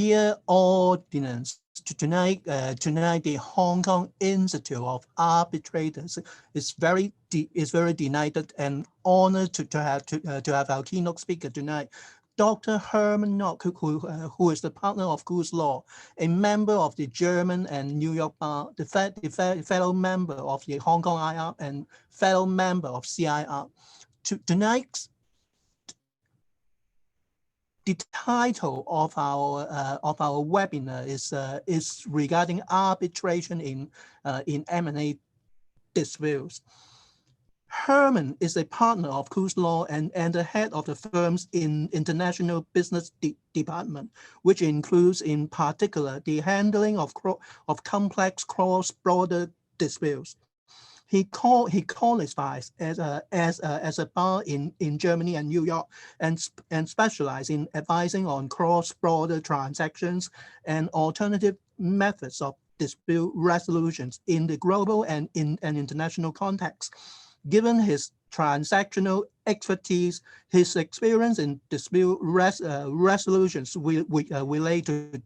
Dear audience, tonight the Hong Kong Institute of Arbitrators is very delighted and honored to have our keynote speaker tonight, Dr. Hermann Knott, who is the partner of KUNZ Law, a member of the German and New York Bar, the fellow member of the Hong Kong IArb, and fellow member of CIArb. Tonight's the title of our webinar is regarding arbitration in M&A disputes. Hermann is a partner of KUNZ Law and the head of the firm's international business department, which includes in particular the handling of complex cross-border disputes. He qualifies as a bar in Germany and New York and specializes in advising on cross-border transactions and alternative methods of dispute resolutions in the global and international context. Given his transactional expertise, his experience in dispute resolutions relate to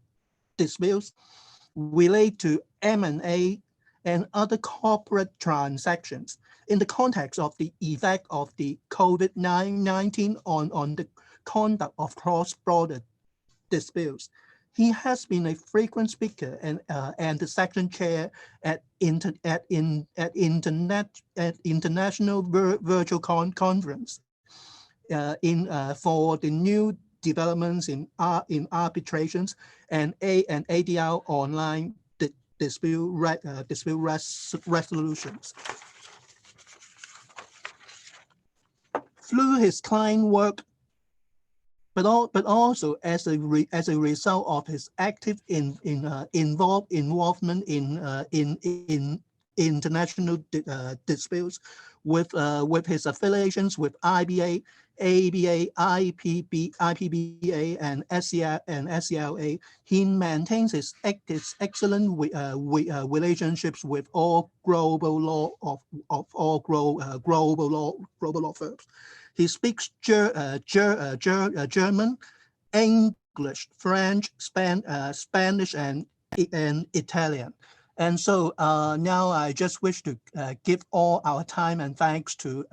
disputes, relate to M&A and other corporate transactions in the context of the effect of the COVID-19 on the conduct of cross-border disputes. He has been a frequent speaker and the section chair at international virtual conference for the new developments in arbitrations and ADR online dispute resolutions. Through his client work, but also as a result of his active involvement in international disputes with his affiliations with IBA, ABA, IPBA, and SCLA, he maintains his excellent relationships with all global law firms. He speaks German, English, French, Spanish, and Italian. And so now I just wish to give all our time and thanks to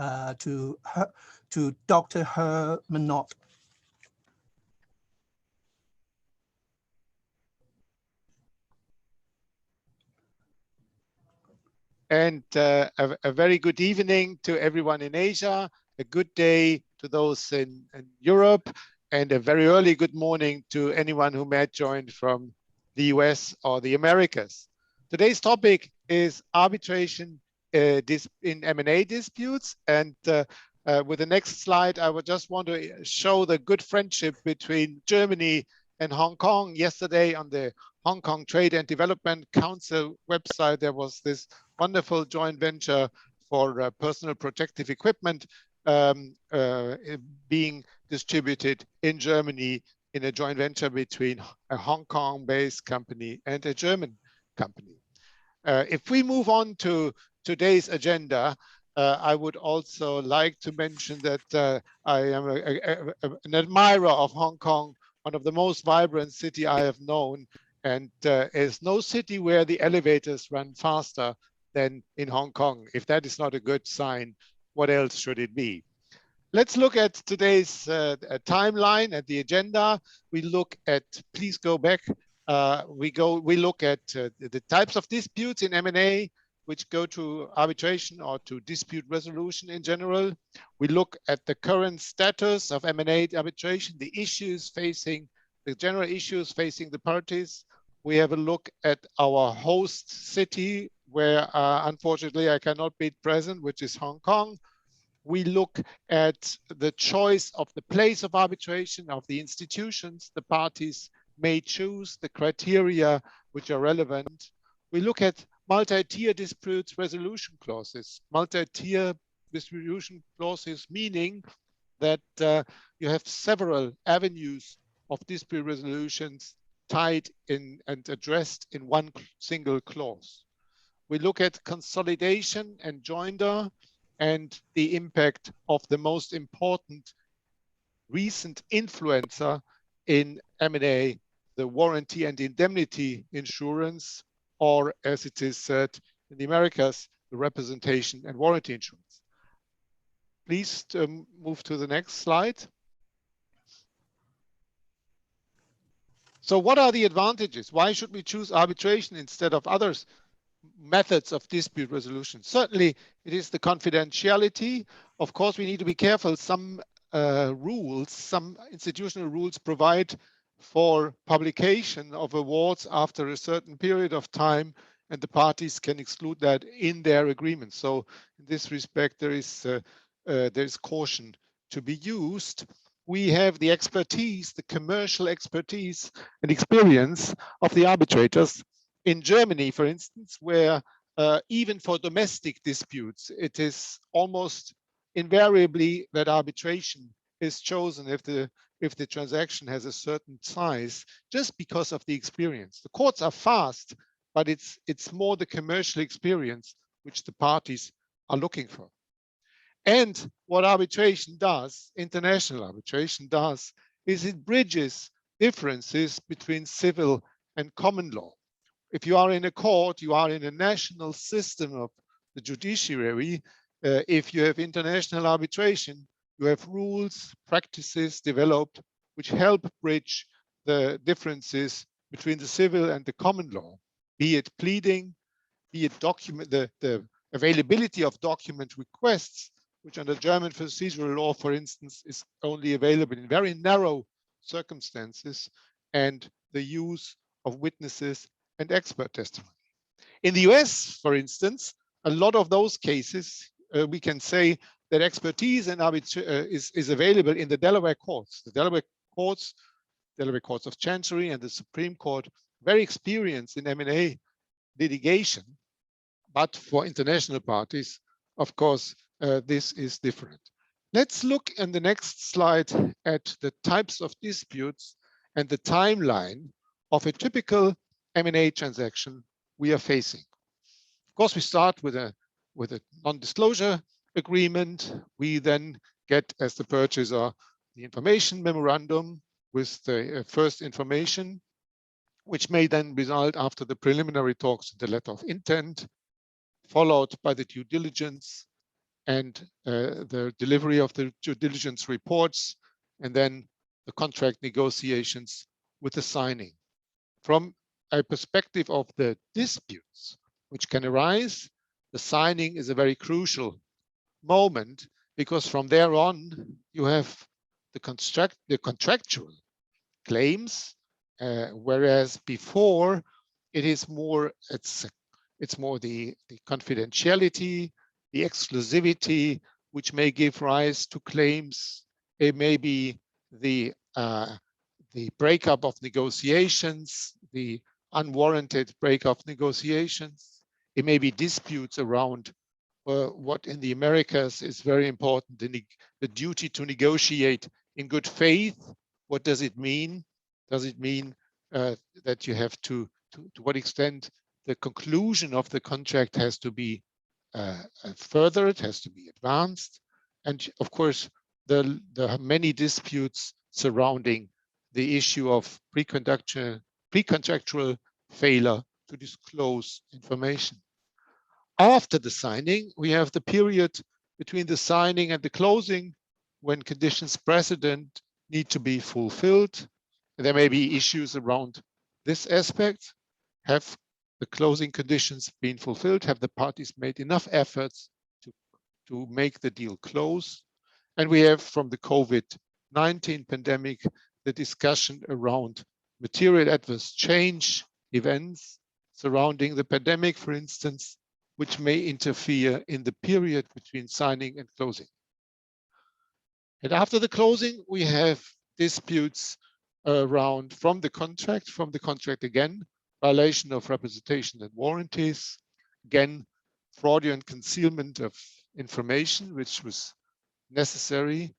Dr. Hermann Knott. And a very good evening to everyone in Asia, a good day to those in Europe, and a very early good morning to anyone who may join from the US or the Americas. Today's topic is arbitration in M&A disputes. And with the next slide, I would just want to show the good friendship between Germany and Hong Kong. Yesterday on the Hong Kong Trade and Development Council website, there was this wonderful joint venture for personal protective equipment being distributed in Germany in a joint venture between a Hong Kong-based company and a German company. If we move on to today's agenda, I would also like to mention that I am an admirer of Hong Kong, one of the most vibrant cities I have known, and there's no city where the elevators run faster than in Hong Kong. If that is not a good sign, what else should it be? Let's look at today's timeline and the agenda. We look at, please go back. We look at the types of disputes in M&A which go to arbitration or to dispute resolution in general. We look at the current status of M&A arbitration, the general issues facing the parties. We have a look at our host city where unfortunately I cannot be present, which is Hong Kong. We look at the choice of the place of arbitration, of the institutions the parties may choose, the criteria which are relevant. We look at multi-tier disputes resolution clauses. Multi-tier resolution clauses meaning that you have several avenues of dispute resolutions tied in and addressed in one single clause. We look at consolidation and joinder and the impact of the most important recent influencer in M&A, the warranty and indemnity insurance, or as it is said in the Americas, the representation and warranty insurance. Please move to the next slide. So what are the advantages? Why should we choose arbitration instead of others? Methods of dispute resolution. Certainly, it is the confidentiality. Of course, we need to be careful. Some rules, some institutional rules provide for publication of awards after a certain period of time, and the parties can exclude that in their agreement. So in this respect, there is caution to be used. We have the expertise, the commercial expertise and experience of the arbitrators. In Germany, for instance, where even for domestic disputes, it is almost invariably that arbitration is chosen if the transaction has a certain size, just because of the experience. The courts are fast, but it's more the commercial experience which the parties are looking for. And what arbitration does, international arbitration does, is it bridges differences between civil and common law. If you are in a court, you are in a national system of the judiciary. If you have international arbitration, you have rules, practices developed which help bridge the differences between the civil and the common law, be it pleading, be it the availability of document requests, which under German procedural law, for instance, is only available in very narrow circumstances, and the use of witnesses and expert testimony. In the US, for instance, a lot of those cases, we can say that expertise and is available in the Delaware courts. The Delaware courts of Chancery and the Supreme Court, very experienced in M&A litigation. But for international parties, of course, this is different. Let's look in the next slide at the types of disputes and the timeline of a typical M&A transaction we are facing. Of course, we start with a non-disclosure agreement. We then get, as the purchaser, the information memorandum with the first information, which may then result after the preliminary talks in the letter of intent, followed by the due diligence and the delivery of the due diligence reports, and then the contract negotiations with the signing. From a perspective of the disputes which can arise, the signing is a very crucial moment, because from there on you have the contractual claims, whereas before it is more it's more the confidentiality, the exclusivity, which may give rise to claims. It may be the breakup of negotiations, the unwarranted breakup of negotiations. It may be disputes around what in the Americas is very important, the duty to negotiate in good faith. What does it mean? Does it mean that you have to what extent the conclusion of the contract has to be furthered, has to be advanced? And of course, the many disputes surrounding the issue of pre-contractual failure to disclose information. After the signing, we have the period between the signing and the closing, when conditions precedent need to be fulfilled. There may be issues around this aspect. Have the closing conditions been fulfilled? Have the parties made enough efforts to make the deal close? And we have, from the COVID-19 pandemic, the discussion around material adverse change events surrounding the pandemic, for instance, which may interfere in the period between signing and closing. And after the closing, we have disputes around from the contract again, violation of representation and warranties, again, fraudulent concealment of information, which was necessary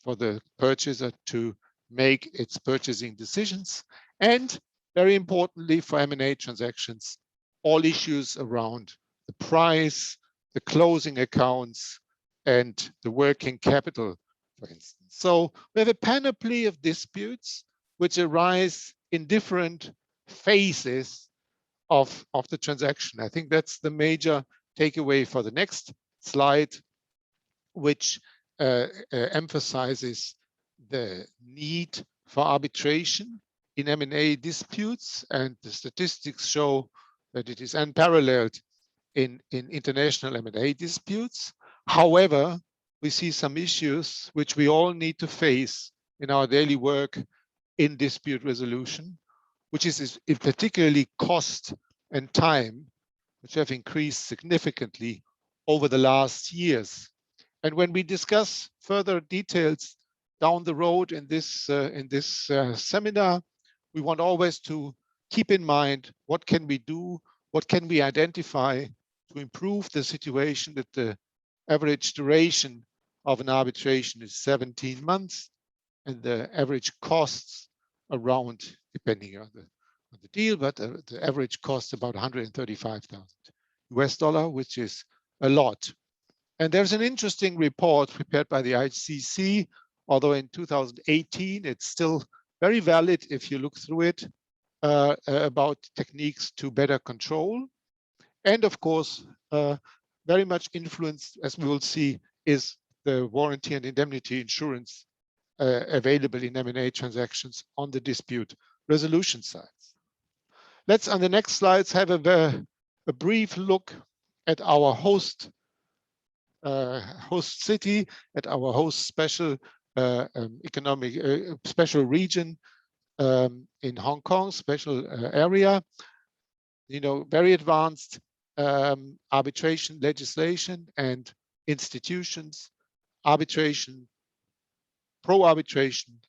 for the purchaser to make its purchasing decisions. And very importantly for M&A transactions, all issues around the price, the closing accounts, and the working capital, for instance. So we have a panoply of disputes which arise in different phases of the transaction. I think that's the major takeaway for the next slide, which emphasizes the need for arbitration in M&A disputes, and the statistics show that it is unparalleled in international M&A disputes. However, we see some issues which we all need to face in our daily work in dispute resolution, which is particularly cost and time, which have increased significantly over the last years. And when we discuss further details down the road in this seminar, we want always to keep in mind what can we do, what can we identify to improve the situation, that the average duration of an arbitration is 17 months, and the average costs around, depending on the deal, but the average cost about $135,000, which is a lot. And there's an interesting report prepared by the ICC, although in 2018, it's still very valid if you look through it, about techniques to better control. And of course, very much influenced, as we will see, is the warranty and indemnity insurance available in M&A transactions on the dispute resolution side. Let's, on the next slides, have a brief look at our host city, at our host special special region in Hong Kong, special area. You know, very advanced arbitration legislation and institutions, arbitration, pro-arbitration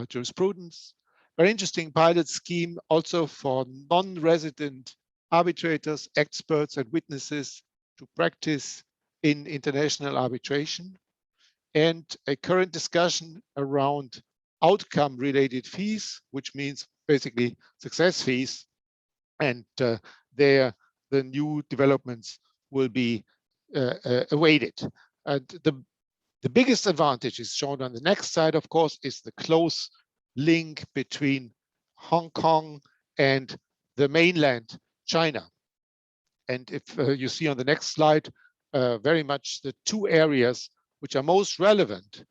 jurisprudence. Very interesting pilot scheme also for non-resident arbitrators, experts, and witnesses to practice in international arbitration, and a current discussion around outcome-related fees, which means basically success fees, and there the new developments will be awaited. And the biggest advantage is shown on the next slide, of course, is the close link between Hong Kong and the mainland China. And if you see on the next slide, very much the two areas which are most relevant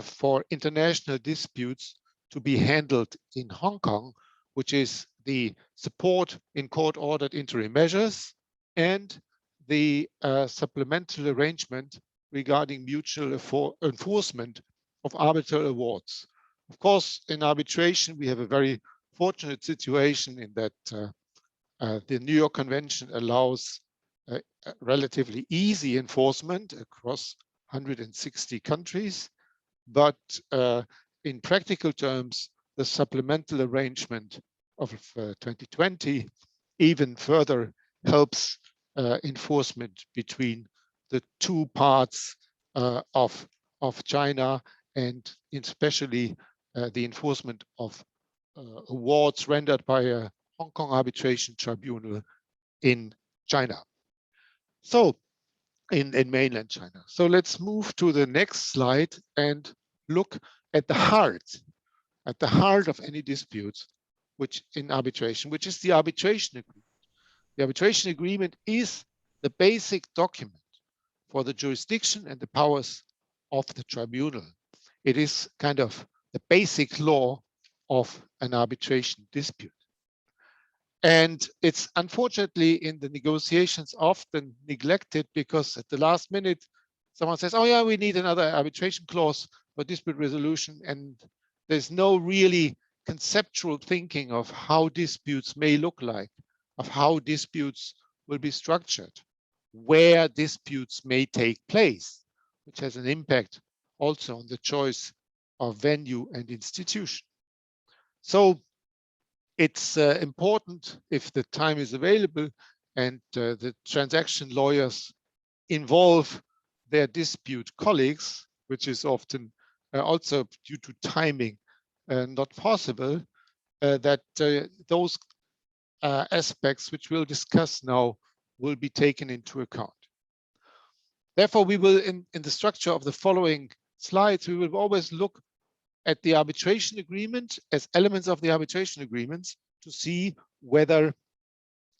for international disputes to be handled in Hong Kong, which is the support in court-ordered interim measures and the supplemental arrangement regarding mutual enforcement of arbitral awards. Of course, in arbitration, we have a very fortunate situation in that the New York Convention allows relatively easy enforcement across 160 countries, but in practical terms, the supplemental arrangement of 2020 even further helps enforcement between the two parts of China, and especially the enforcement of awards rendered by a Hong Kong Arbitration Tribunal in China. So in mainland China. So let's move to the next slide and look at the heart of any dispute, which in arbitration, which is the arbitration agreement. The arbitration agreement is the basic document for the jurisdiction and the powers of the tribunal. It is kind of the basic law of an arbitration dispute. And it's unfortunately in the negotiations often neglected, because at the last minute, someone says, oh yeah, we need another arbitration clause for dispute resolution. And there's no really conceptual thinking of how disputes may look like, of how disputes will be structured, where disputes may take place, which has an impact also on the choice of venue and institution. So it's important, if the time is available and the transaction lawyers involve their dispute colleagues, which is often also due to timing not possible, that those aspects which we'll discuss now will be taken into account. Therefore, we will, in the structure of the following slides, we will always look at the arbitration agreement as elements of the arbitration agreements to see whether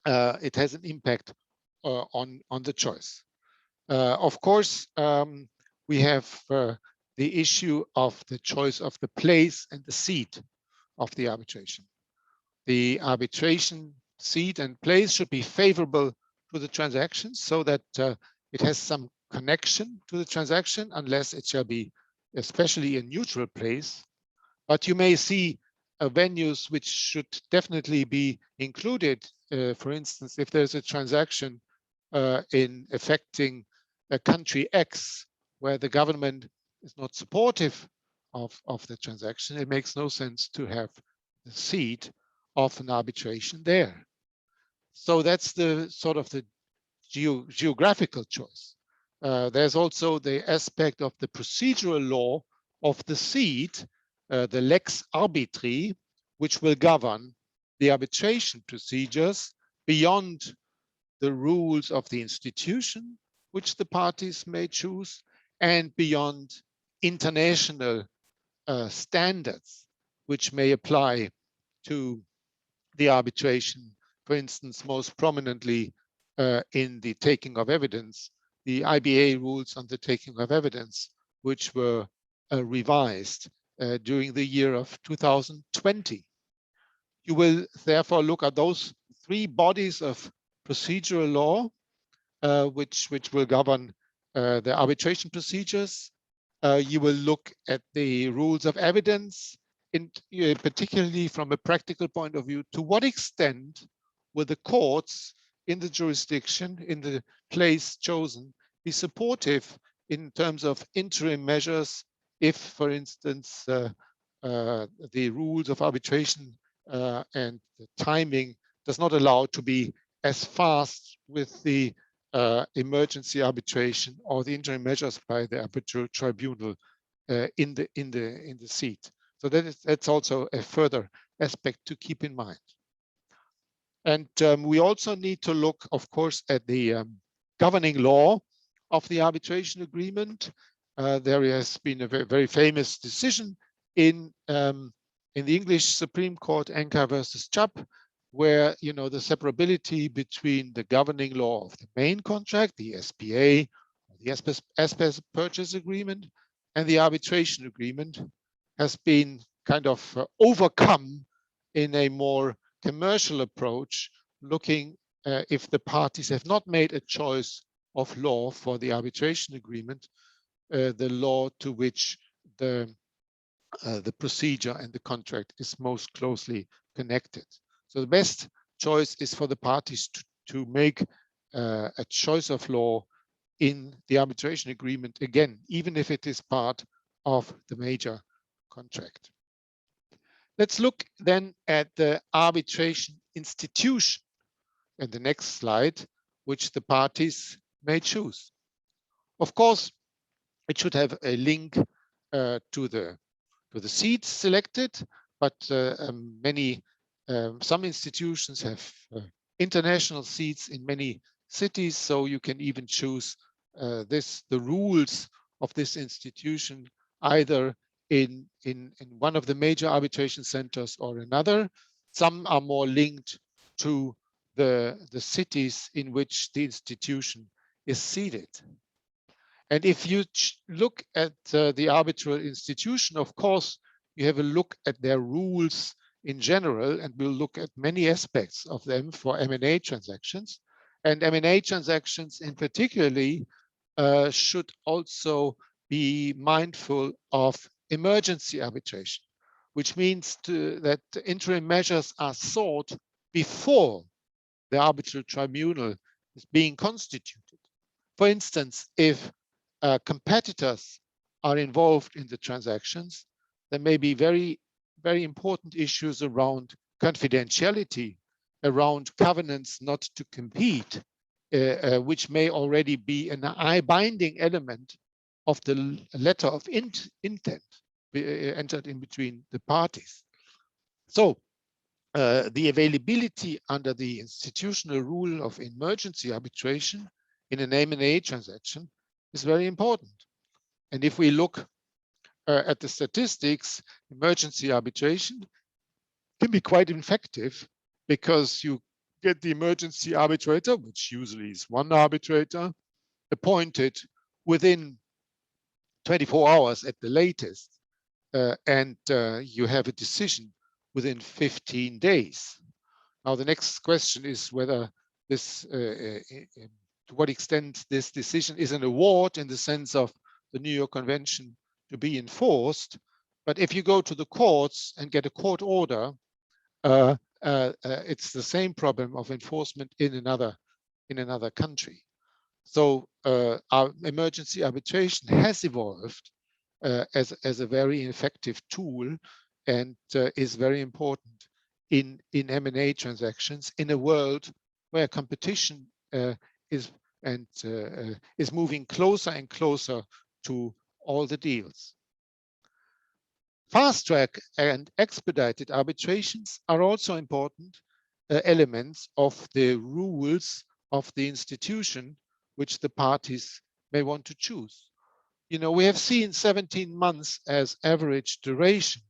it has an impact on the choice. Of course, we have the issue of the choice of the place and the seat of the arbitration. The arbitration seat and place should be favorable to the transaction so that it has some connection to the transaction, unless it shall be especially a neutral place. But you may see venues which should definitely be included. For instance, if there's a transaction in affecting a country X where the government is not supportive of the transaction, it makes no sense to have the seat of an arbitration there. So that's the sort of the geographical choice. There's also the aspect of the procedural law of the seat, the lex arbitri, which will govern the arbitration procedures beyond the rules of the institution, which the parties may choose, and beyond international standards, which may apply to the arbitration. For instance, most prominently in the taking of evidence, the IBA rules on the taking of evidence, which were revised during the year of 2020. You will therefore look at those three bodies of procedural law, which will govern the arbitration procedures. You will look at the rules of evidence, particularly from a practical point of view. To what extent will the courts in the jurisdiction, in the place chosen, be supportive in terms of interim measures if, for instance, the rules of arbitration and the timing does not allow to be as fast with the emergency arbitration or the interim measures by the arbitral tribunal in the seat. So that's also a further aspect to keep in mind. And we also need to look, of course, at the governing law of the arbitration agreement. There has been a very famous decision in the English Supreme Court, Anker versus Chubb, where the separability between the governing law of the main contract, the SPA, the asbestos purchase agreement, and the arbitration agreement has been kind of overcome in a more commercial approach, looking if the parties have not made a choice of law for the arbitration agreement, the law to which the procedure and the contract is most closely connected. So the best choice is for the parties to make a choice of law in the arbitration agreement, again, even if it is part of the major contract. Let's look then at the arbitration institution in the next slide, which the parties may choose. Of course, it should have a link to the seat selected, but some institutions have international seats in many cities, so you can even choose the rules of this institution either in one of the major arbitration centers or another. Some are more linked to the cities in which the institution is seated. And if you look at the arbitral institution, of course, you have a look at their rules in general, and we'll look at many aspects of them for M&A transactions. And M&A transactions in particularly should also be mindful of emergency arbitration, which means that interim measures are sought before the arbitral tribunal is being constituted. For instance, if competitors are involved in the transactions, there may be very, very important issues around confidentiality, around covenants not to compete, which may already be an binding element of the letter of intent entered in between the parties. So the availability under the institutional rule of emergency arbitration in an M&A transaction is very important. And if we look at the statistics, emergency arbitration can be quite effective because you get the emergency arbitrator, which usually is one arbitrator, appointed within 24 hours at the latest, and you have a decision within 15 days. Now, the next question is whether this, to what extent this decision is an award in the sense of the New York Convention to be enforced. But if you go to the courts and get a court order, it's the same problem of enforcement in another country. So our emergency arbitration has evolved as a very effective tool and is very important in M&A transactions in a world where competition is moving closer and closer to all the deals. Fast track and expedited arbitrations are also important elements of the rules of the institution which the parties may want to choose. You know, we have seen 17 months as average duration.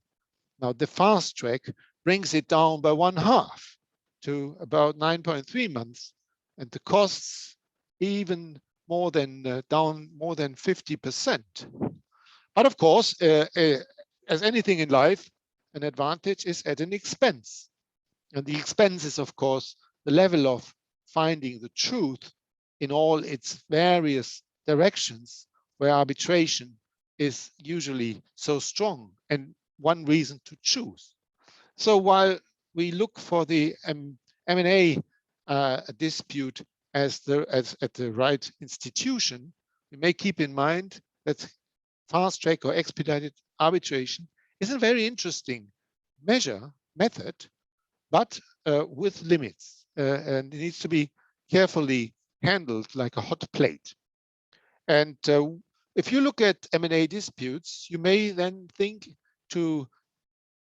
Now, the fast track brings it down by 1/2 to about 9.3 months, and the costs even more than down more than 50%. But of course, as anything in life, an advantage is at an expense. And the expense is, of course, the level of finding the truth in all its various directions where arbitration is usually so strong and one reason to choose. So while we look for the M&A dispute at the right institution, we may keep in mind that fast track or expedited arbitration is a very interesting method, but with limits, and it needs to be carefully handled like a hot plate. And if you look at M&A disputes, you may then think to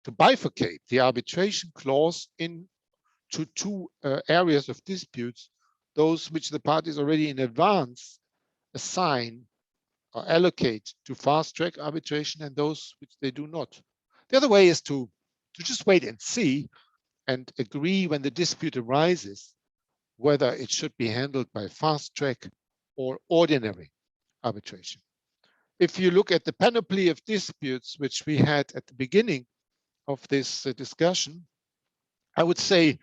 bifurcate the arbitration clause into two areas of disputes, those which the parties already in advance assign or allocate to fast track arbitration and those which they do not. The other way is to just wait and see and agree when the dispute arises whether it should be handled by fast track or ordinary arbitration. If you look at the panoply of disputes which we had at the beginning of this discussion, I would say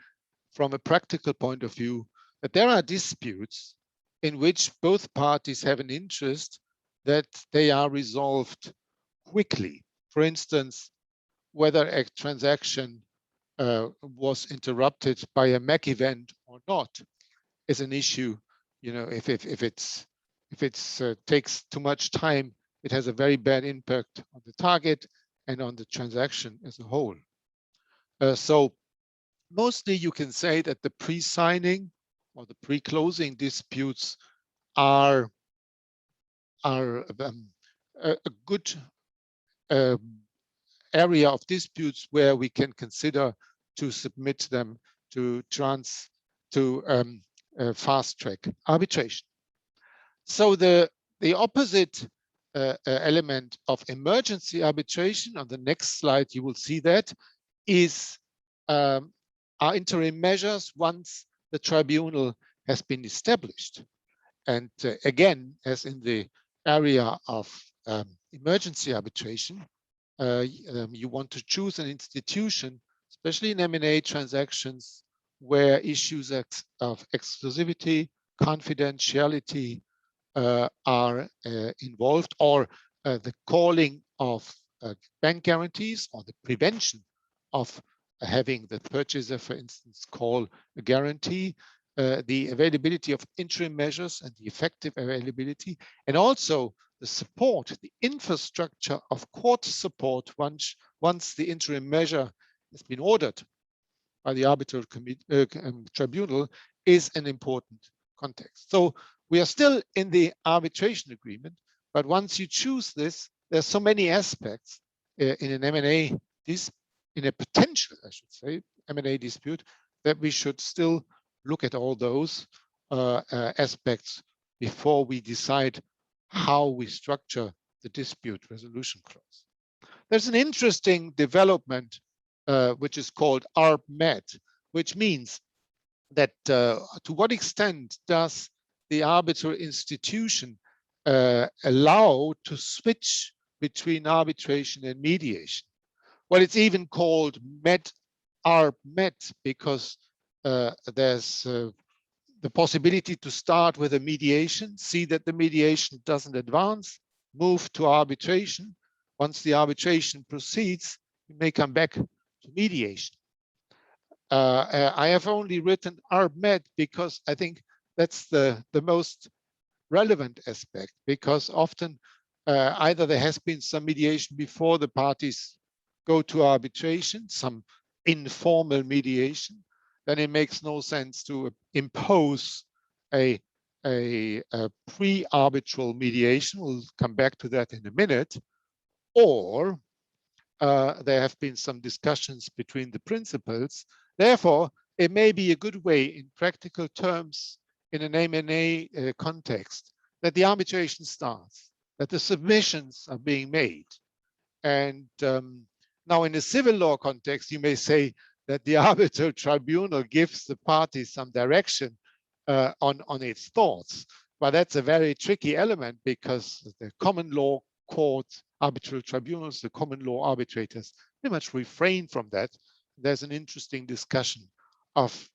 from a practical point of view that there are disputes in which both parties have an interest that they are resolved quickly. For instance, whether a transaction was interrupted by a MAC event or not is an issue. You know, if it takes too much time, it has a very bad impact on the target and on the transaction as a whole. So mostly you can say that the pre-signing or the pre-closing disputes are a good area of disputes where we can consider to submit them to fast track arbitration. So the opposite element of emergency arbitration, on the next slide you will see that, is our interim measures once the tribunal has been established. And again, as in the area of emergency arbitration, you want to choose an institution, especially in M&A transactions, where issues of exclusivity, confidentiality are involved, or the calling of bank guarantees, or the prevention of having the purchaser, for instance, call a guarantee, the availability of interim measures and the effective availability, and also the support, the infrastructure of court support once the interim measure has been ordered by the arbitral tribunal is an important context. So we are still in the arbitration agreement, but once you choose this, there's so many aspects in an M&A, in a potential, I should say, M&A dispute, that we should still look at all those aspects before we decide how we structure the dispute resolution clause. There's an interesting development which is called ARB-MET, which means that to what extent does the arbitral institution allow to switch between arbitration and mediation? Well, it's even called ARB-MET because there's the possibility to start with a mediation, see that the mediation doesn't advance, move to arbitration. Once the arbitration proceeds, you may come back to mediation. I have only written ARB-MET because I think that's the most relevant aspect, because often either there has been some mediation before the parties go to arbitration, some informal mediation, then it makes no sense to impose a pre-arbitral mediation. We'll come back to that in a minute. Or there have been some discussions between the principals. Therefore, it may be a good way in practical terms in an M&A context that the arbitration starts, that the submissions are being made. And now in a civil law context, you may say that the arbitral tribunal gives the party some direction on its thoughts. But that's a very tricky element because the common law courts, arbitral tribunals, the common law arbitrators, pretty much refrain from that. There's an interesting discussion of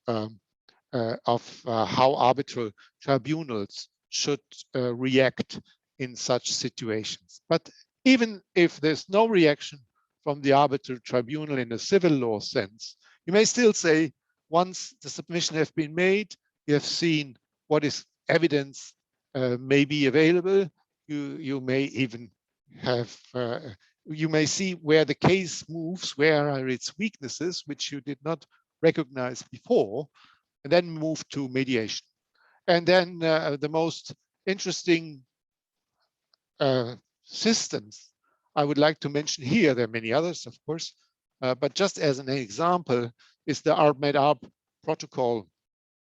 how arbitral tribunals should react in such situations. But even if there's no reaction from the arbitral tribunal in a civil law sense, you may still say, once the submission has been made, you have seen what is evidence may be available. You may even have, you may see where the case moves, where are its weaknesses, which you did not recognize before, and then move to mediation. And then the most interesting systems I would like to mention here, there are many others, of course, but just as an example is the ARB-MET-ARB protocol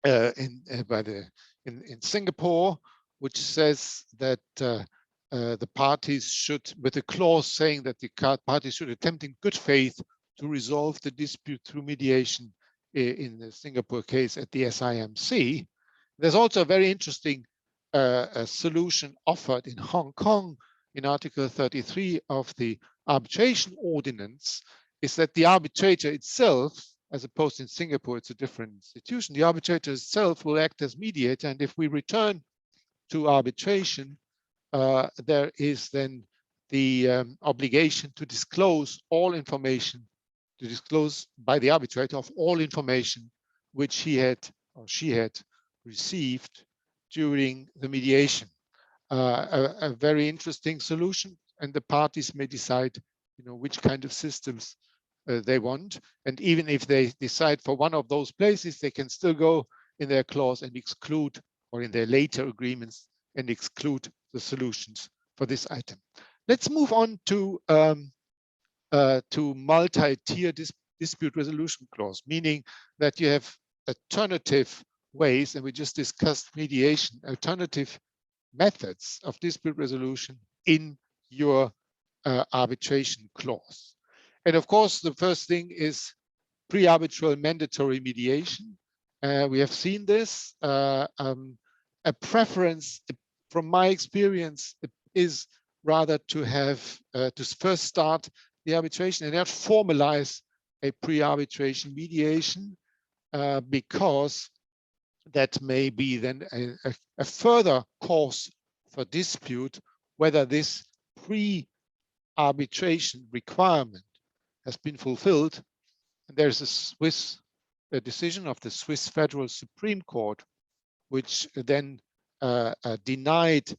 in Singapore, which says that the parties should, with a clause saying that the parties should attempt in good faith to resolve the dispute through mediation in the Singapore case at the SIMC. There's also a very interesting a solution offered in Hong Kong in Article 33 of the Arbitration Ordinance, is that the arbitrator itself, as opposed in Singapore, it's a different institution, the arbitrator itself will act as mediator. And if we return to arbitration, there is then the obligation to disclose all information, to disclose by the arbitrator of all information which he had or she had received during the mediation. A very interesting solution, and the parties may decide, which kind of systems they want. And even if they decide for one of those places, they can still go in their clause and exclude, or in their later agreements, and exclude the solutions for this item. Let's move on to multi-tier dispute resolution clause, meaning that you have alternative ways, and we just discussed mediation, alternative methods of dispute resolution in your arbitration clause. And of course, the first thing is pre-arbitral mandatory mediation. We have seen this. A preference, from my experience, is rather to have to first start the arbitration and not formalize a pre-arbitration mediation, because that may be then a further cause for dispute whether this pre-arbitration requirement has been fulfilled. And there's a decision of the Swiss Federal Supreme Court, which then denied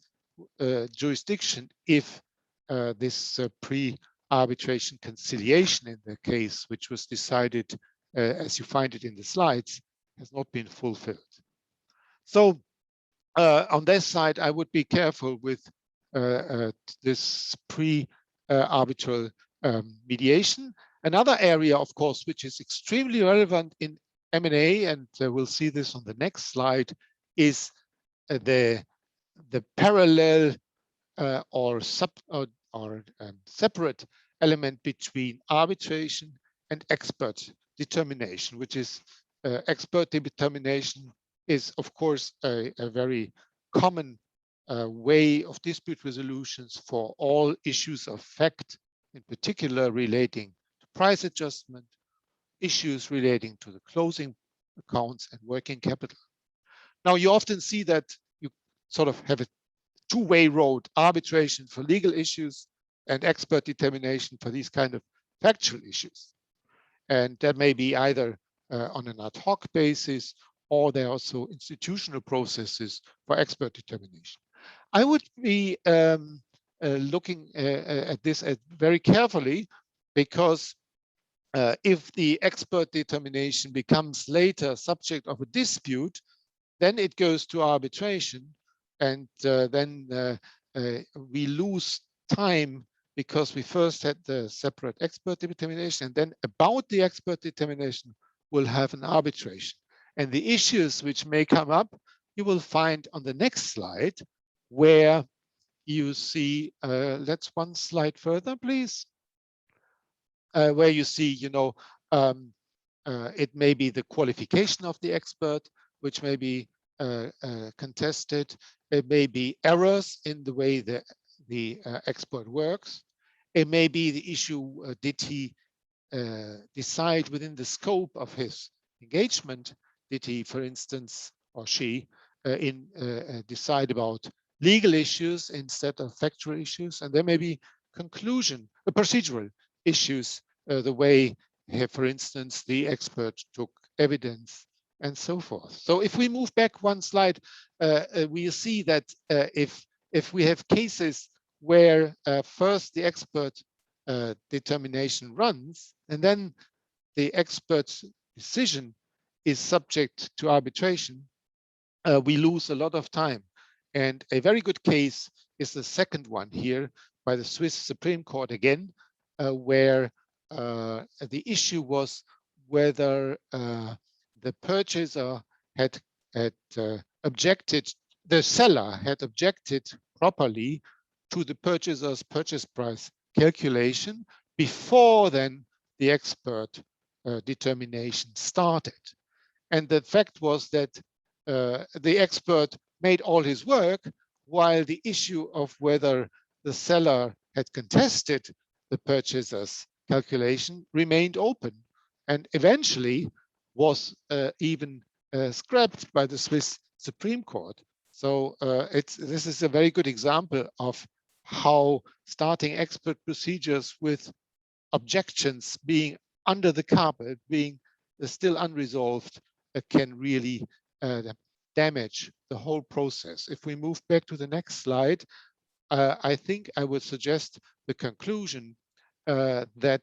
jurisdiction if this pre-arbitration conciliation in the case, which was decided as you find it in the slides, has not been fulfilled. So on this side, I would be careful with this pre-arbitral mediation. Another area, of course, which is extremely relevant in M&A, and we'll see this on the next slide, is the parallel or separate element between arbitration and expert determination, which is expert determination is, of course, a very common way of dispute resolutions for all issues of fact, in particular relating to price adjustment, issues relating to the closing accounts and working capital. Now, you often see that you sort of have a two-way road, arbitration for legal issues and expert determination for these kind of factual issues. And that may be either on an ad hoc basis, or there are also institutional processes for expert determination. I would be looking at this very carefully, because if the expert determination becomes later subject of a dispute, then it goes to arbitration, and then we lose time, because we first had the separate expert determination, and then about the expert determination we'll have an arbitration. And the issues which may come up, you will find on the next slide, where you see, let's one slide further, please, where you see, it may be the qualification of the expert, which may be contested. It may be errors in the way the expert works. It may be the issue, did he decide within the scope of his engagement? Did he, for instance, or she, decide about legal issues instead of factual issues? And there may be procedural issues, the way, for instance, the expert took evidence and so forth. So if we move back one slide, we see that if we have cases where first the expert determination runs, and then the expert's decision is subject to arbitration, we lose a lot of time. And a very good case is the second one here by the Swiss Supreme Court again, where the issue was whether the purchaser had objected, the seller had objected properly to the purchaser's purchase price calculation before then the expert determination started. And the fact was that the expert made all his work, while the issue of whether the seller had contested the purchaser's calculation remained open, and eventually was even scrapped by the Swiss Supreme Court. So this is a very good example of how starting expert procedures with objections being under the carpet, being still unresolved, can really damage the whole process. If we move back to the next slide, I think I would suggest the conclusion that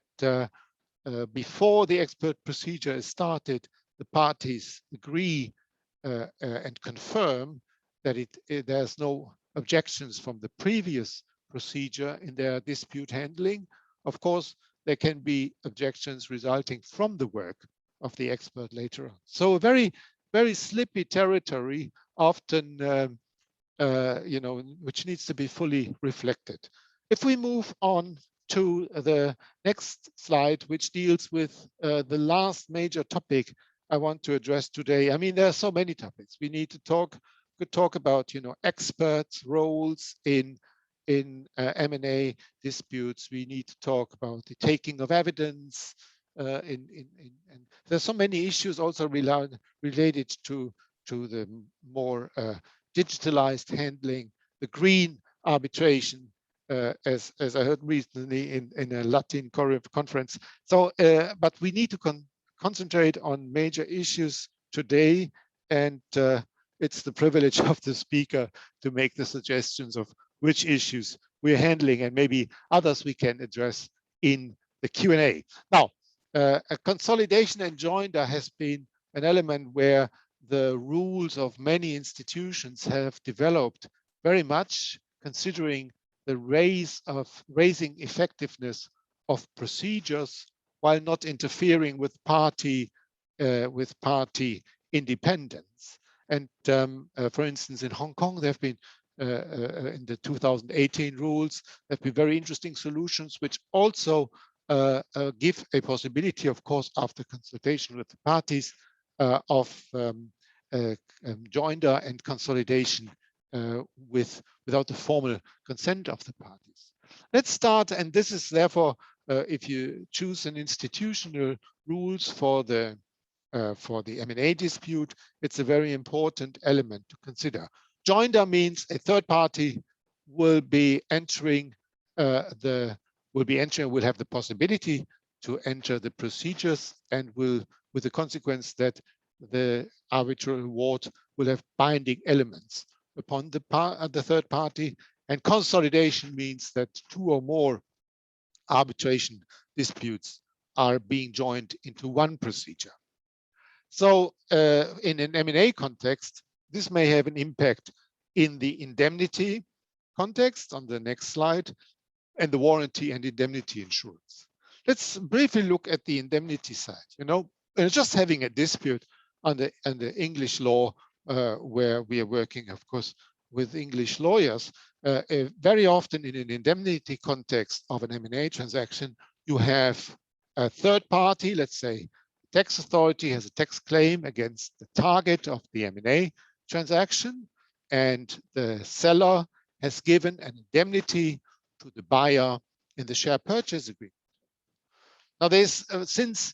before the expert procedure is started, the parties agree and confirm that there's no objections from the previous procedure in their dispute handling. Of course, there can be objections resulting from the work of the expert later on. So a very, very slippy territory, often, which needs to be fully reflected. If we move on to the next slide, which deals with the last major topic I want to address today. I mean, there are so many topics. We need to could talk about, experts' roles in M&A disputes. We need to talk about the taking of evidence. And there's so many issues also related to the more digitalized handling, the green arbitration, as I heard recently in a Latin conference. So, but we need to concentrate on major issues today, and it's the privilege of the speaker to make the suggestions of which issues we're handling, and maybe others we can address in the Q&A. Now, a consolidation and joinder has been an element where the rules of many institutions have developed very much, considering the raising effectiveness of procedures while not interfering with party independence. And for instance, in Hong Kong, there have been in the 2018 rules. There've been very interesting solutions, which also give a possibility, of course, after consultation with the parties, of joinder and consolidation without the formal consent of the parties. Let's start, and this is therefore, if you choose an institutional rules for the M&A dispute, it's a very important element to consider. Joinder means a third party will be entering will have the possibility to enter the procedures, and will, with the consequence that the arbitral award will have binding elements upon the third party. And consolidation means that two or more arbitration disputes are being joined into one procedure. So in an M&A context, this may have an impact in the indemnity context on the next slide, and the warranty and indemnity insurance. Let's briefly look at the indemnity side. You know, just having a dispute on the English law, where we are working, of course, with English lawyers, very often in an indemnity context of an M&A transaction, you have a third party, let's say, tax authority has a tax claim against the target of the M&A transaction, and the seller has given an indemnity to the buyer in the share purchase agreement. Now, there's since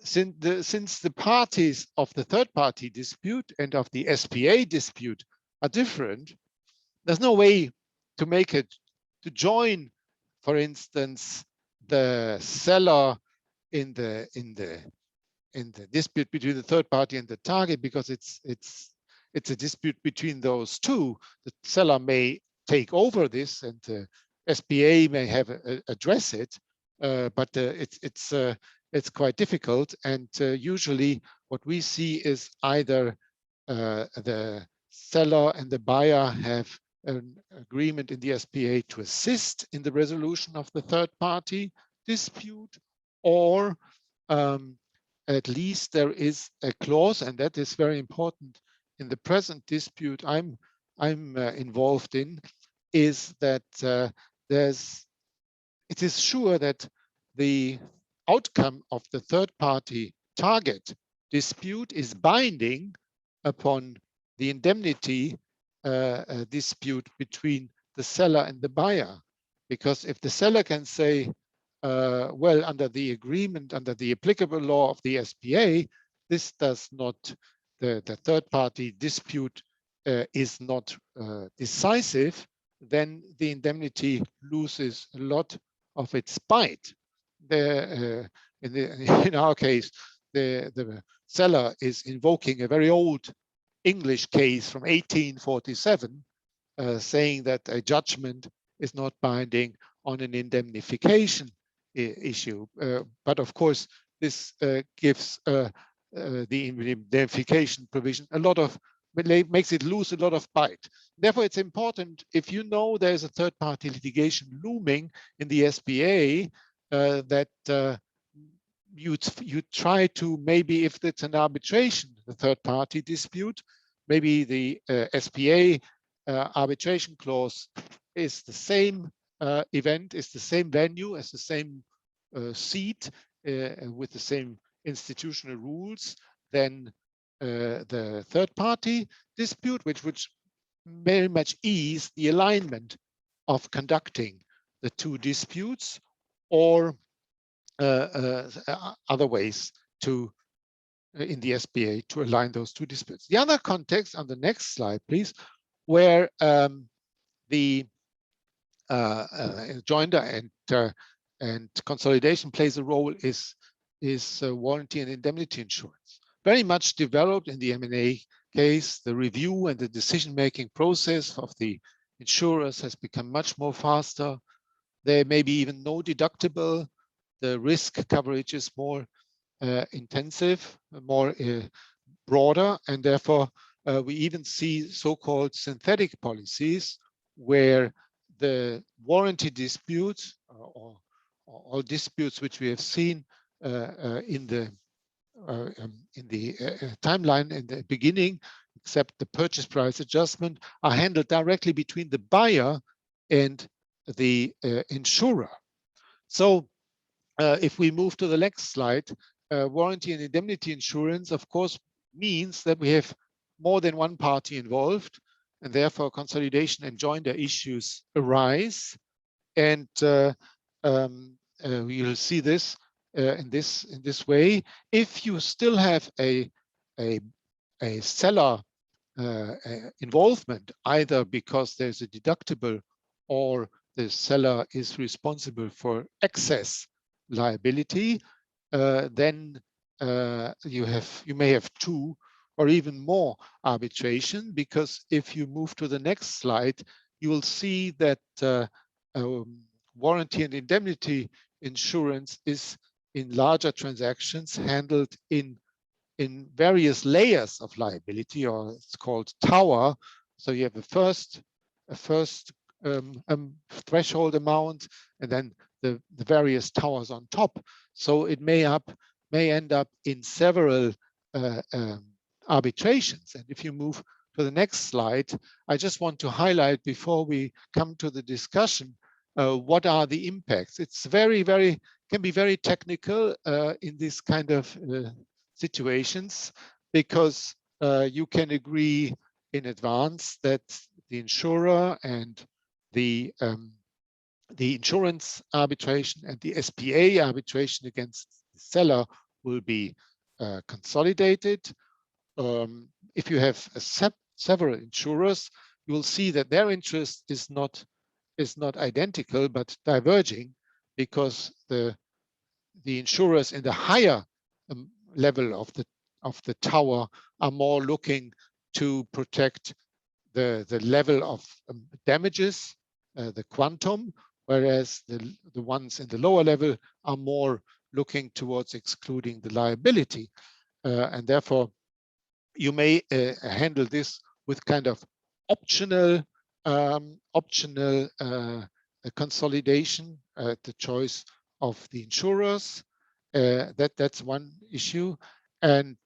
the parties of the third party dispute and of the SPA dispute are different, there's no way to make it to join, for instance, the seller in the dispute between the third party and the target, because it's a dispute between those two. The seller may take over this, and the SPA may have address it, but it's quite difficult. And usually, what we see is either the seller and the buyer have an agreement in the SPA to assist in the resolution of the third party dispute, or at least there is a clause, and that is very important in the present dispute I'm involved in, is that it is sure that the outcome of the third party target dispute is binding upon the indemnity dispute between the seller and the buyer. Because if the seller can say, well, under the agreement, under the applicable law of the SPA, this does not, the third party dispute is not decisive, then the indemnity loses a lot of its bite. In our case, the seller is invoking a very old English case from 1847, saying that a judgment is not binding on an indemnification issue. But of course, this gives the indemnification provision a lot of, makes it lose a lot of bite. Therefore, it's important, if you know there's a third-party litigation looming in the SPA, that you try to, maybe if it's an arbitration, the third-party dispute, maybe the SPA arbitration clause is the same event, is the same venue, as the same seat, with the same institutional rules, then the third party dispute, which would very much ease the alignment of conducting the two disputes, or other ways to, in the SPA, to align those two disputes. The other context on the next slide, please, where the joinder and consolidation plays a role is warranty and indemnity insurance. Very much developed in the M&A case. The review and the decision-making process of the insurers has become much more faster. There may be even no deductible. The risk coverage is more intensive, more broader, and therefore we even see so-called synthetic policies, where the warranty disputes or all disputes which we have seen in the timeline in the beginning, except the purchase price adjustment, are handled directly between the buyer and the insurer. So if we move to the next slide, warranty and indemnity insurance, of course, means that we have more than one party involved, and therefore consolidation and joinder issues arise. And you'll see this in this way. If you still have a seller involvement, either because there's a deductible or the seller is responsible for excess liability, then you may have two or even more arbitration, because if you move to the next slide, you will see that warranty and indemnity insurance is in larger transactions handled in various layers of liability, or it's called tower. So you have a first threshold amount, and then the various towers on top. So it may end up in several arbitrations. And if you move to the next slide, I just want to highlight, before we come to the discussion, what are the impacts. It's can be very technical in this kind of situations, because you can agree in advance that the insurer and the insurance arbitration and the SPA arbitration against the seller will be consolidated. If you have several insurers, you will see that their interest is not identical but diverging, because the insurers in the higher level of the tower are more looking to protect the level of damages, the quantum, whereas the ones in the lower level are more looking towards excluding the liability, and therefore you may handle this with kind of optional consolidation at the choice of the insurers. That's one issue. And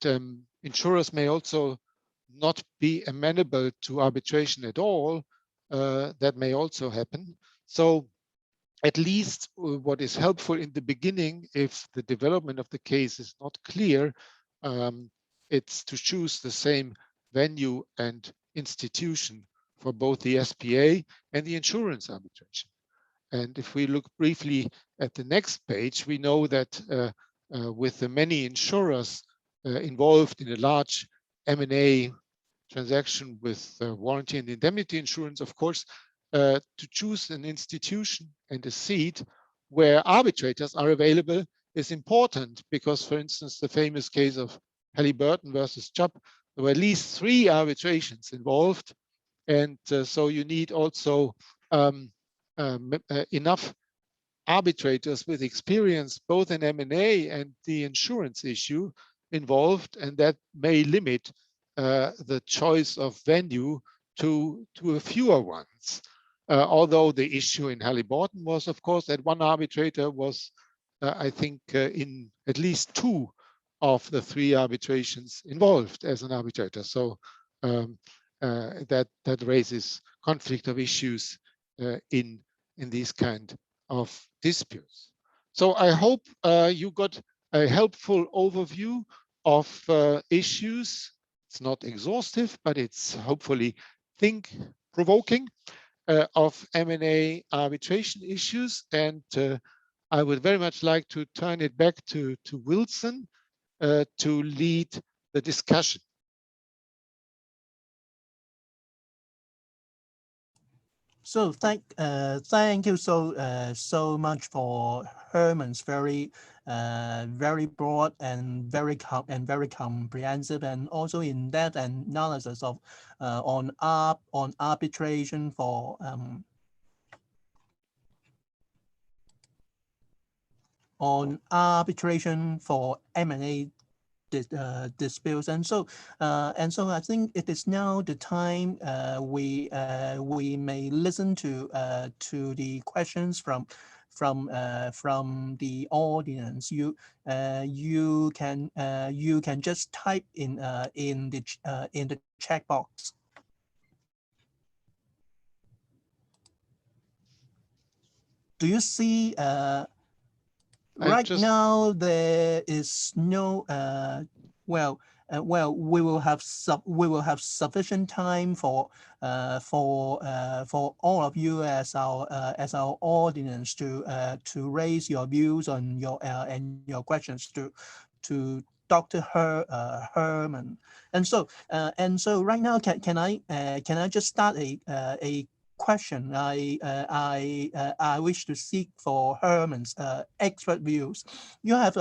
insurers may also not be amenable to arbitration at all. That may also happen. So at least what is helpful in the beginning, if the development of the case is not clear, it's to choose the same venue and institution for both the SPA and the insurance arbitration. And if we look briefly at the next page, we know that with the many insurers involved in a large M&A transaction with warranty and indemnity insurance, of course, to choose an institution and a seat where arbitrators are available is important, because, for instance, the famous case of Halliburton versus Chubb, there were at least 3 arbitrations involved. And so you need also enough arbitrators with experience both in M&A and the insurance issue involved, and that may limit the choice of venue to a fewer ones. Although the issue in Halliburton was, of course, that one arbitrator was, I think, in at least 2 of the 3 arbitrations involved as an arbitrator. So that raises conflict of issues in these kind of disputes. So I hope you got a helpful overview of issues. It's not exhaustive, but it's hopefully think-provoking of M&A arbitration issues. And I would very much like to turn it back to Wilson to lead the discussion. So thank you so much for Hermann's very broad and very comprehensive and also in-depth analysis of on arbitration for M&A disputes. And so I think it is now the time we may listen to the questions from from the audience, you can just type in the chat box. Do you see? Right now there is no well, we will have sufficient time for all of you as our audience to raise your views on your and your questions to Dr. Hermann. And so right now, can I just start a question? I wish to seek for Hermann's expert views. You have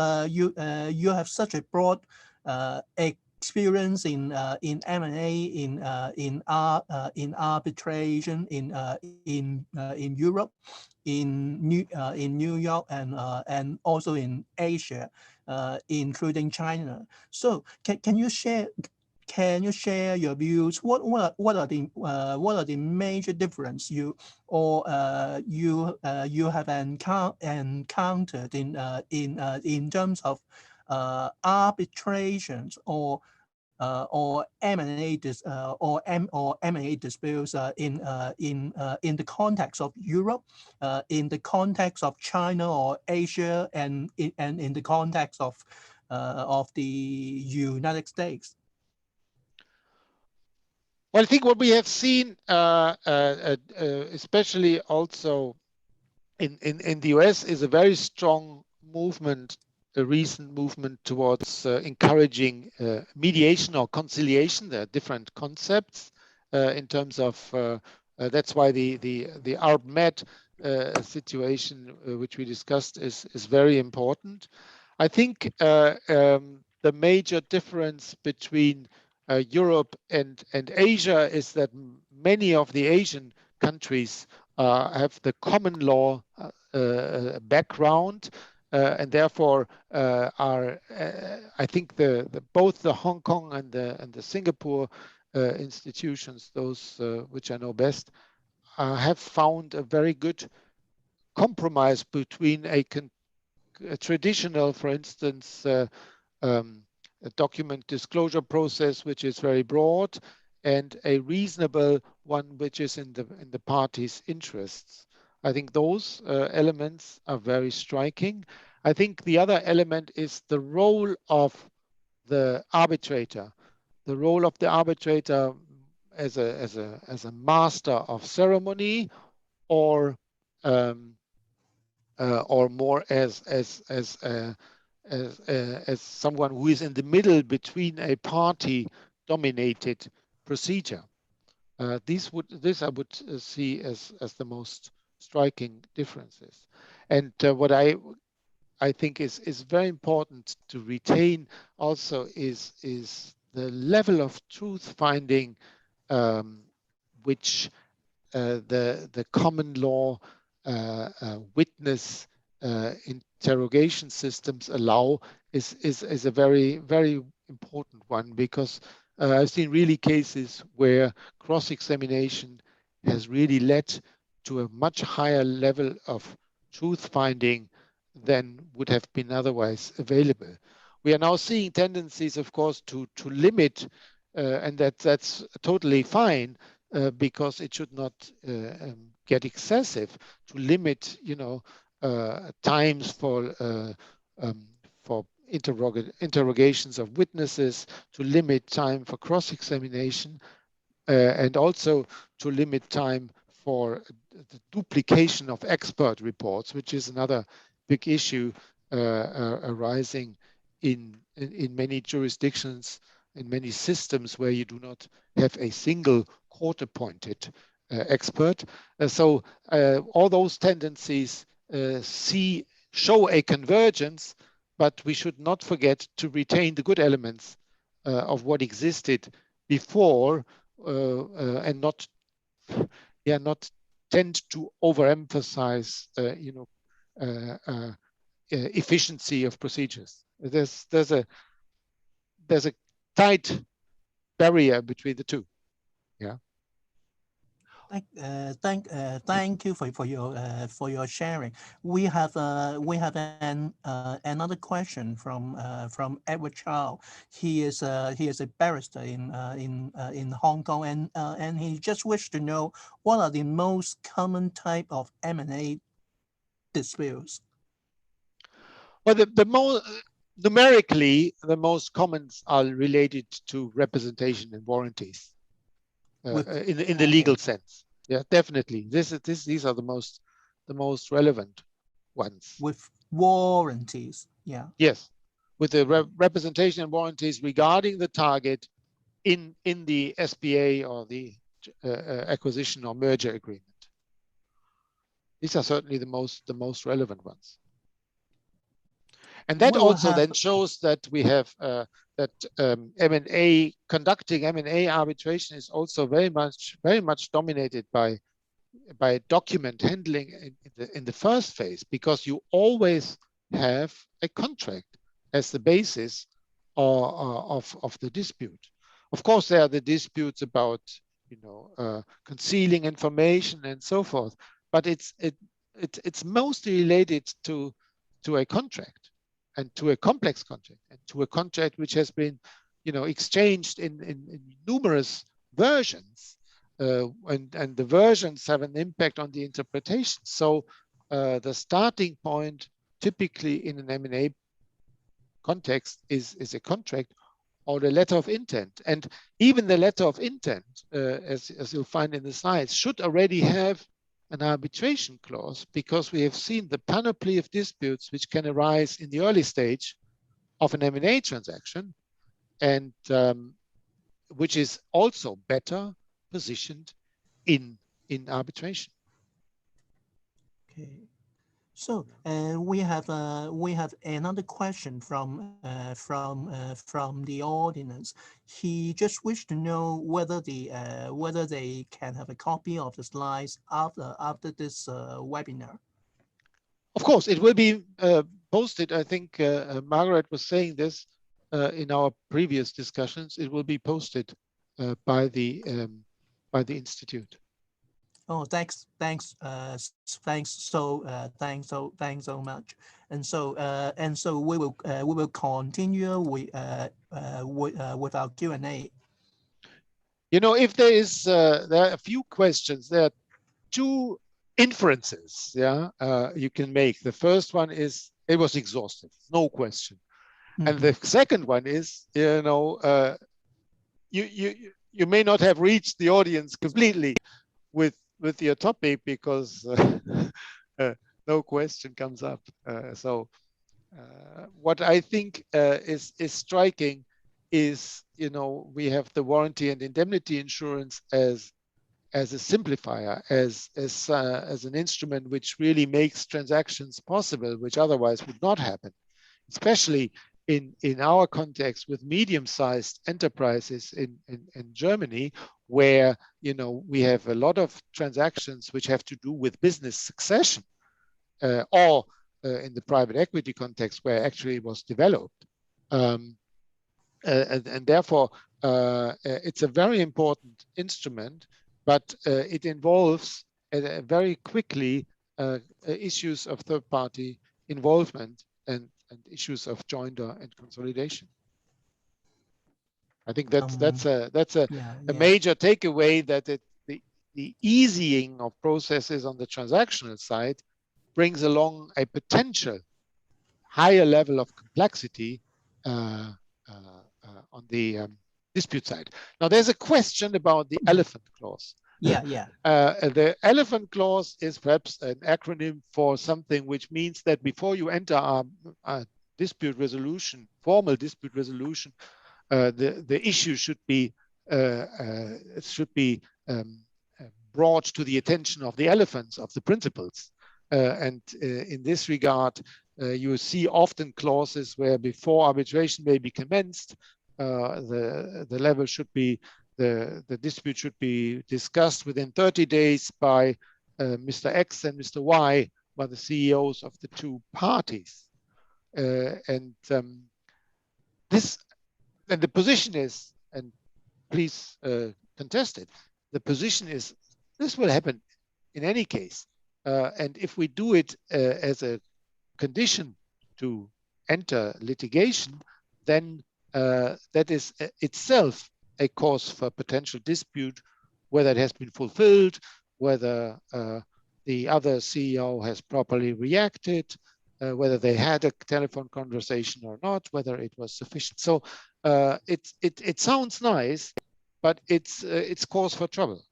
such a broad experience in M&A, in arbitration in Europe, in New York, and also in Asia, including China. So can you share? Can you share your views? What are the major difference you have encountered in terms of arbitrations or M&A M&A disputes in the context of Europe, in the context of China or Asia, and in the context of the United States? Well, I think what we have seen, especially also in the US, is a very strong movement, a recent movement towards encouraging mediation or conciliation. There are different concepts in terms of, that's why the ARB-Med situation, which we discussed, is very important. I think the major difference between Europe and Asia is that many of the Asian countries have the common law background, and therefore are I think both the Hong Kong and the Singapore institutions, those which I know best, have found a very good compromise between a traditional, for instance, a document disclosure process, which is very broad, and a reasonable one, which is in the parties' interests. I think those elements are very striking. I think the other element is the role of the arbitrator. The role of the arbitrator as a master of ceremony, or more as someone who is in the middle between a party-dominated procedure. This I would see as the most striking differences. And what I think is very important to retain also is the level of truth finding which the common law witness interrogation systems allow is a very, very important one, because I've seen really cases where cross-examination has really led to a much higher level of truth finding than would have been otherwise available. We are now seeing tendencies, of course, to limit, and that's totally fine, because it should not get excessive, to limit, times for interrogations of witnesses, to limit time for cross-examination, and also to limit time for the duplication of expert reports, which is another big issue arising in many jurisdictions, in many systems where you do not have a single court-appointed expert. So all those tendencies show a convergence, but we should not forget to retain the good elements of what existed before, and not tend to overemphasize efficiency of procedures. There's a tight barrier between the two. Yeah. Thank you for your sharing. We have another question from Edward Chow. He is a barrister in Hong Kong, and he just wished to know what are the most common type of M&A disputes. Well, the most numerically, the most commons are related to representation and warranties in the legal sense. Yeah, definitely. These are the most relevant ones. With warranties, yeah. Yes, with the representation and warranties regarding the target in the SPA or the acquisition or merger agreement. These are certainly the most relevant ones. And that also then shows that we have M&A, conducting M&A arbitration is also very much dominated by document handling in the first phase, because you always have a contract as the basis of the dispute. Of course, there are the disputes about concealing information and so forth, but it's mostly related to a contract, and to a complex contract, and to a contract which has been exchanged in numerous versions, and the versions have an impact on the interpretation. So the starting point typically in an M&A context is a contract or the letter of intent. And even the letter of intent, as you'll find in the slides, should already have an arbitration clause, because we have seen the panoply of disputes which can arise in the early stage of an M&A transaction, and which is also better positioned in arbitration. Okay. So we have another question from the audience. He just wished to know whether they can have a copy of the slides after this webinar. Of course, it will be posted. I think Margaret was saying this in our previous discussions. It will be posted by the institute. Oh, thanks so much. And so we will continue with our Q&A. If there are a few questions, there are two inferences, you can make. The first one is it was exhaustive, no question. Mm-hmm. And the second one is, you may not have reached the audience completely with your topic, because no question comes up. So what I think is striking is, we have the warranty and indemnity insurance as a simplifier, as an instrument which really makes transactions possible, which otherwise would not happen, especially in our context with medium-sized enterprises in Germany, where we have a lot of transactions which have to do with business succession, or in the private equity context where actually it was developed, and therefore it's a very important instrument, but it involves very quickly issues of third-party involvement and issues of joinder and consolidation. I think that's a major takeaway, that the easing of processes on the transactional side brings along a potential higher level of complexity on the dispute side. Now, there's a question about the elephant clause. The elephant clause is perhaps an acronym for something which means that before you enter a dispute resolution, formal dispute resolution, the issue should be brought to the attention of the elephants, of the principals. And in this regard, you see often clauses where before arbitration may be commenced, the level should be, the dispute should be discussed within 30 days by Mr. X and Mr. Y, by the CEOs of the two parties. And the position is, and please contest it, the position is This will happen in any case. And if we do it as a condition to enter litigation, then that is itself a cause for potential dispute, whether it has been fulfilled, whether the other CEO has properly reacted, whether they had a telephone conversation or not, whether it was sufficient. So it sounds nice, but it's cause for trouble.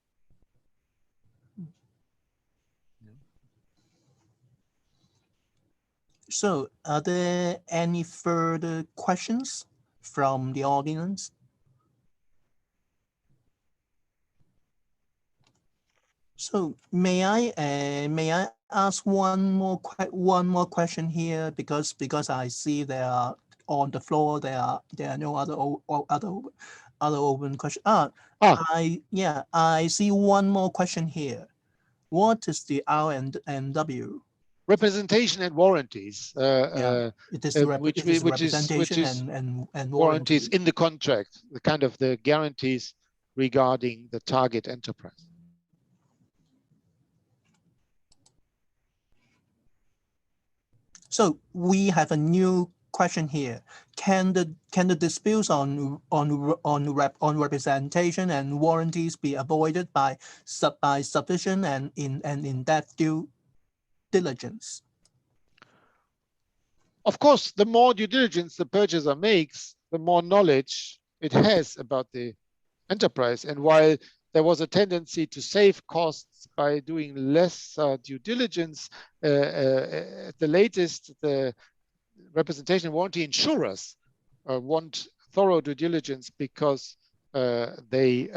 So, are there any further questions from the audience? So, may I ask one more question here, because I see there are on the floor there are no other open questions. I see one more question here. What is the R&W? Representation and warranties, It is representation and warranties in the contract, the kind of the guarantees regarding the target enterprise. So we have a new question here. Can the disputes on representation and warranties be avoided by sufficient and in-depth due diligence? Of course, the more due diligence the purchaser makes, the more knowledge it has about the enterprise. And while there was a tendency to save costs by doing less due diligence, at the latest, the representation and warranty insurers want thorough due diligence because they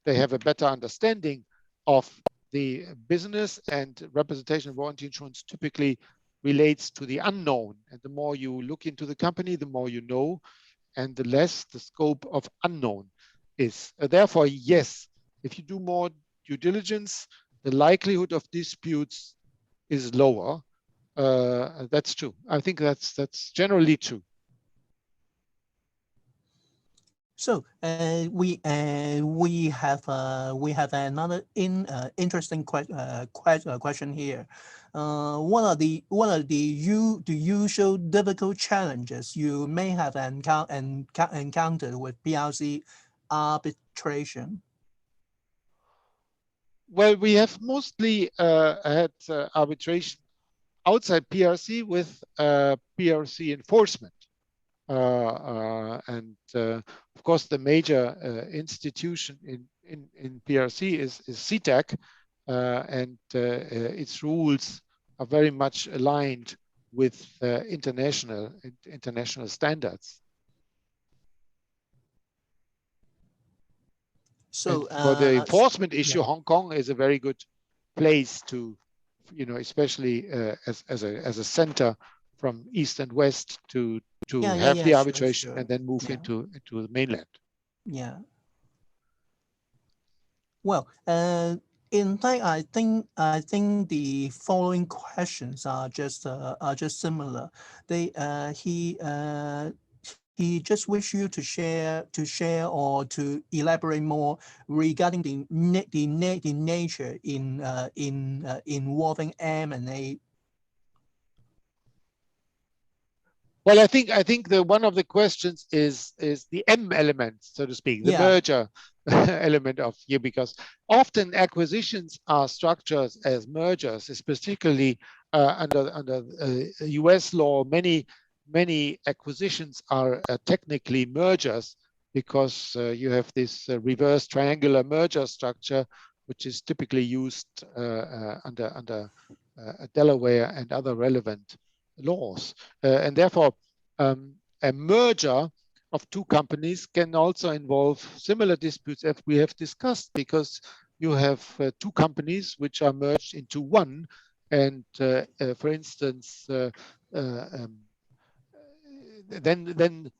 have a better understanding of the business, and representation and warranty insurance typically relates to the unknown. And the more you look into the company, the more you know, and the less the scope of unknown is. Therefore, yes, if you do more due diligence, the likelihood of disputes is lower. That's true. I think that's generally true. So we have another interesting question here. What are the usual difficult challenges you may have encountered with PRC arbitration? Well, we have mostly had arbitration outside PRC with PRC enforcement. Of course, the major institution in PRC is CTAC, and its rules are very much aligned with international standards. So for the enforcement issue, Hong Kong is a very good place to, especially as a center from east and west to have the arbitration, sure. And then move into the mainland. Yeah. Well, in fact, I think the following questions are just similar. He just wish you to share or to elaborate more regarding the nature involving M&A. Well, I think the one of the questions is the M element, so to speak, the merger element of here, because often acquisitions are structured as mergers, particularly under US law. Many acquisitions are technically mergers because you have this reverse triangular merger structure, which is typically used under Delaware and other relevant laws. And therefore, a merger of two companies can also involve similar disputes as we have discussed, because you have two companies which are merged into one. And for instance, then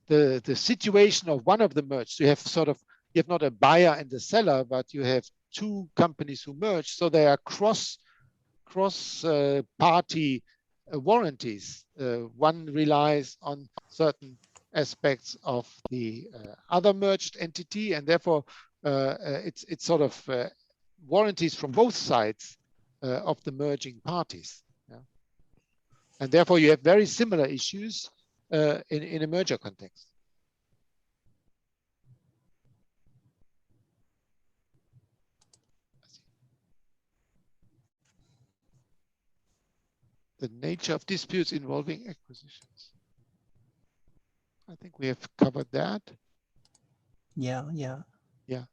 the situation of one of the merged, you have not a buyer and a seller, but you have two companies who merge, so they are cross party warranties. One relies on certain aspects of the other merged entity, and therefore it's sort of warranties from both sides of the merging parties. Yeah? And therefore, you have very similar issues in a merger context. The nature of disputes involving acquisitions. I think we have covered that. Yeah, yeah. Yeah.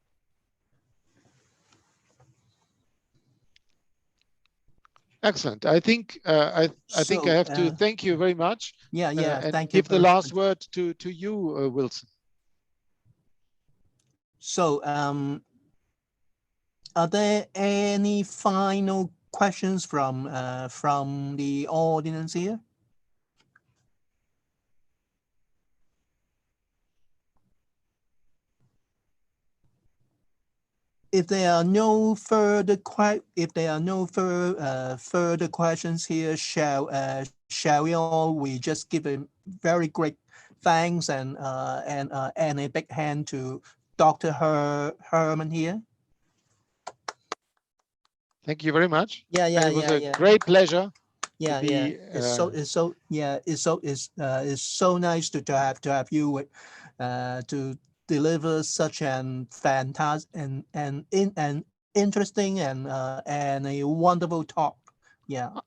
Excellent. I think I think I have to thank you very much. Yeah, yeah. And thank you. Give the last word to you, Wilson. So, are there any final questions from the audience here? If there are no further further questions here, shall we just give a very great thanks and a big hand to Dr. Hermann here. Thank you very much. Yeah, yeah, it was yeah, a great pleasure. Yeah, to be, It's so nice to have you to deliver such an fantastic and interesting and a wonderful talk. Yeah.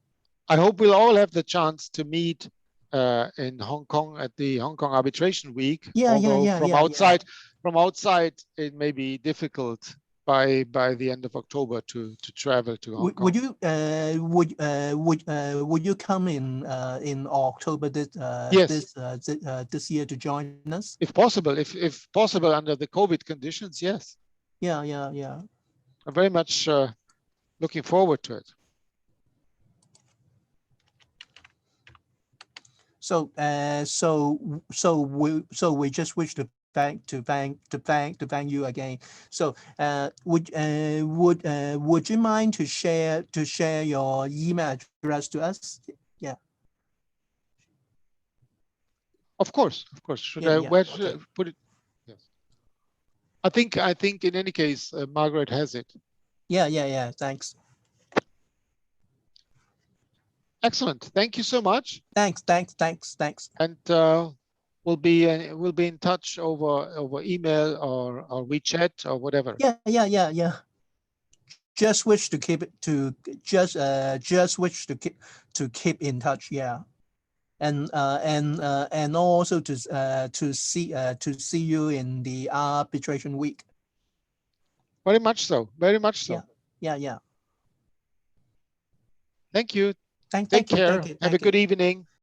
I hope we'll all have the chance to meet in Hong Kong at the Hong Kong Arbitration Week. From outside, it may be difficult by the end of October to travel to Hong Kong. Would you come in October yes. this year to join us? If possible, if possible under the COVID conditions, yes. Yeah, yeah, yeah. I'm very much looking forward to it. So we just wish to thank you again. So would you mind to share your email address to us? Yeah. Of course. Where should I put it? Yes. I think in any case, Margaret has it. Yeah. Thanks. Excellent. Thank you so much. Thanks. And we'll be in touch over email or WeChat or whatever. Yeah. Just wish to keep in touch. Yeah. And also to see you in the arbitration week. Very much so. Yeah. Thank you. Take care. Have a good evening.